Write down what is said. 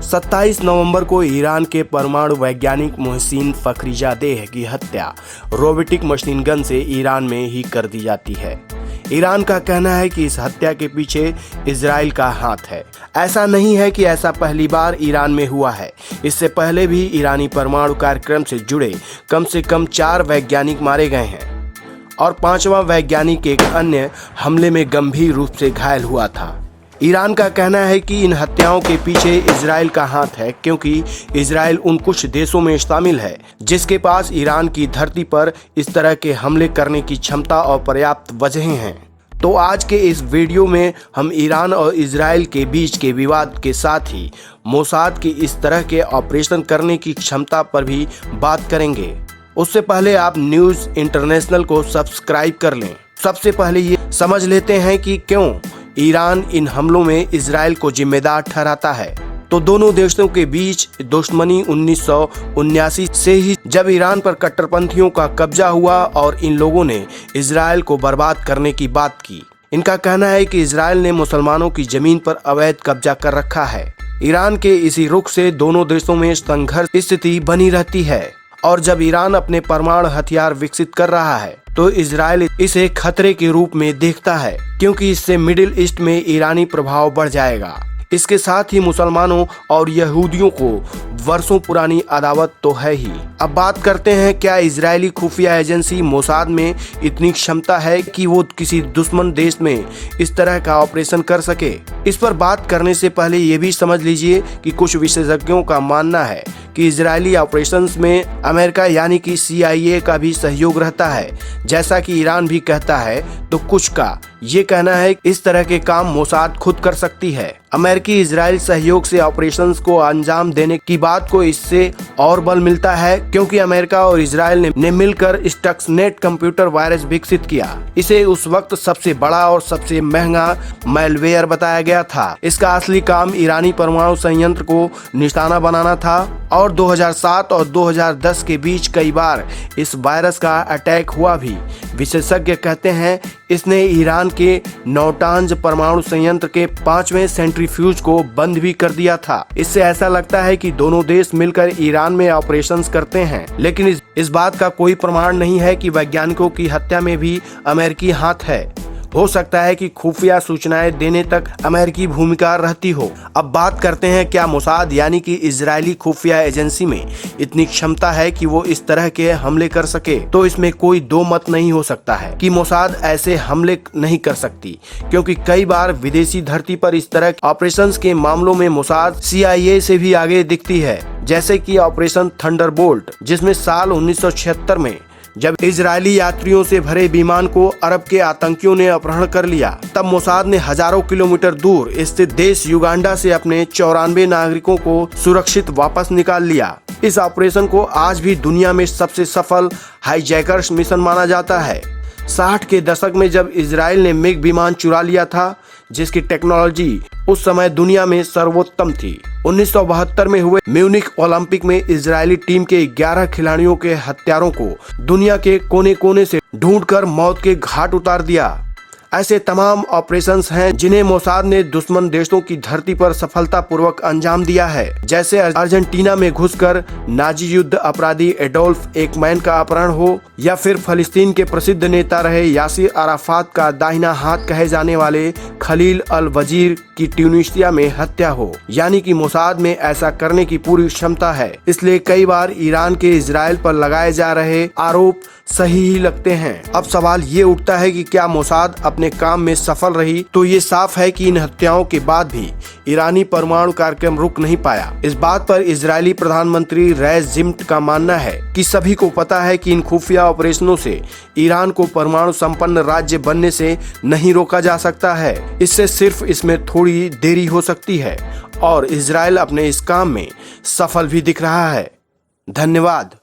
27 नवंबर को ईरान के परमाणु वैज्ञानिक मोहसिन फखरीजादेह की हत्या रोबोटिक मशीन गन से ईरान में ही कर दी जाती है। ईरान का कहना है कि इस हत्या के पीछे इजराइल का हाथ है। ऐसा नहीं है कि ऐसा पहली बार ईरान में हुआ है। इससे पहले भी ईरानी परमाणु कार्यक्रम से जुड़े कम से कम 4 वैज्ञानिक मारे गए हैं और 5वां वैज्ञानिक एक अन्य हमले में गंभीर रूप से घायल हुआ था। ईरान का कहना है कि इन हत्याओं के पीछे इजराइल का हाथ है, क्योंकि इजराइल उन कुछ देशों में शामिल है जिसके पास ईरान की धरती पर इस तरह के हमले करने की क्षमता और पर्याप्त वजहें हैं। तो आज के इस वीडियो में हम ईरान और इजराइल के बीच के विवाद के साथ ही मोसाद की इस तरह के ऑपरेशन करने की क्षमता पर भी बात करेंगे। उससे पहले आप न्यूज़ इंटरनेशनल को सब्सक्राइब कर लें। सबसे पहले ये समझ लेते हैं कि क्यों ईरान इन हमलों में इजराइल को जिम्मेदार ठहराता है। तो दोनों देशों के बीच दुश्मनी 1979 से ही, जब ईरान पर कट्टरपंथियों का कब्जा हुआ और इन लोगों ने इजराइल को बर्बाद करने की बात की। इनका कहना है कि इजराइल ने मुसलमानों की जमीन पर अवैध कब्जा कर रखा है। ईरान के इसी रुख से दोनों देशों में संघर्ष स्थिति बनी रहती है और जब ईरान अपने परमाणु हथियार विकसित कर रहा है तो इजराइल इसे खतरे के रूप में देखता है, क्योंकि इससे मिडिल ईस्ट में ईरानी प्रभाव बढ़ जाएगा। इसके साथ ही मुसलमानों और यहूदियों को वर्षों पुरानी अदावत तो है ही। अब बात करते हैं, क्या इजरायली खुफिया एजेंसी मोसाद में इतनी क्षमता है कि वो किसी दुश्मन देश में इस तरह का ऑपरेशन कर सके? इस पर बात करने से पहले ये भी समझ लीजिए कि कुछ विशेषज्ञों का मानना है कि इजरायली ऑपरेशंस में अमेरिका यानी कि CIA का भी सहयोग रहता है। जैसा कि ईरान भी कहता है, तो कुछ का ये कहना है कि इस तरह के काम मोसाद खुद कर सकती है। अमेरिकी इजराइल सहयोग से ऑपरेशंस को अंजाम देने की बात को इससे और बल मिलता है, क्योंकि अमेरिका और इजराइल ने मिलकर स्टक्सनेट कंप्यूटर वायरस विकसित किया। इसे उस वक्त सबसे बड़ा और सबसे महंगा मैलवेयर बताया गया था। इसका असली काम ईरानी परमाणु संयंत्र को निशाना बनाना था और 2007 और 2010 के बीच कई बार इस वायरस का अटैक हुआ भी। विशेषज्ञ कहते हैं इसने ईरान के नाटांज परमाणु संयंत्र के 5वें सेंट्रीफ्यूज को बंद भी कर दिया था। इससे ऐसा लगता है कि दोनों देश मिलकर ईरान में ऑपरेशंस करते हैं, लेकिन इस बात का कोई प्रमाण नहीं है कि वैज्ञानिकों की हत्या में भी अमेरिकी हाथ है। हो सकता है कि खुफिया सूचनाएं देने तक अमेरिकी भूमिका रहती हो। अब बात करते हैं, क्या मोसाद यानी कि इजरायली खुफिया एजेंसी में इतनी क्षमता है कि वो इस तरह के हमले कर सके? तो इसमें कोई दो मत नहीं हो सकता है कि मोसाद ऐसे हमले नहीं कर सकती, क्योंकि कई बार विदेशी धरती पर इस तरह ऑपरेशंस के मामलों में मोसाद CIA से भी आगे दिखती है। जैसे कि ऑपरेशन थंडरबोल्ट, जिसमें साल 1976 में जब इजरायली यात्रियों से भरे विमान को अरब के आतंकियों ने अपहरण कर लिया, तब मोसाद ने हजारों किलोमीटर दूर स्थित देश युगांडा से अपने 94 नागरिकों को सुरक्षित वापस निकाल लिया। इस ऑपरेशन को आज भी दुनिया में सबसे सफल हाईजैकर्स मिशन माना जाता है। 60 के दशक में जब इजराइल ने मिग विमान चुरा लिया था, जिसकी टेक्नोलॉजी उस समय दुनिया में सर्वोत्तम थी। 1972 में हुए म्यूनिख ओलंपिक में इजरायली टीम के 11 खिलाड़ियों के हत्यारों को दुनिया के कोने कोने से ढूंढकर मौत के घाट उतार दिया। ऐसे तमाम ऑपरेशंस हैं जिन्हें मोसाद ने दुश्मन देशों की धरती पर सफलतापूर्वक अंजाम दिया है। जैसे अर्जेंटीना में घुसकर नाजी युद्ध अपराधी एडोल्फ एकमैन का अपहरण हो, या फिर फलस्तीन के प्रसिद्ध नेता रहे यासिर अराफात का दाहिना हाथ कहे जाने वाले खलील अल वजीर की ट्यूनीशिया में हत्या हो। यानी कि मोसाद में ऐसा करने की पूरी क्षमता है। इसलिए कई बार ईरान के इजराइल पर लगाए जा रहे आरोप सही ही लगते हैं। अब सवाल ये उठता है कि क्या मोसाद अपने काम में सफल रही? तो ये साफ है कि इन हत्याओं के बाद भी ईरानी परमाणु कार्यक्रम रुक नहीं पाया। इस बात पर इजरायली प्रधानमंत्री रैस जिम्ट का मानना है कि सभी को पता है कि इन खुफिया ऑपरेशनों से ईरान को परमाणु संपन्न राज्य बनने से नहीं रोका जा सकता है। इससे सिर्फ इसमें थोड़ी देरी हो सकती है और इजराइल अपने इस काम में सफल भी दिख रहा है। धन्यवाद।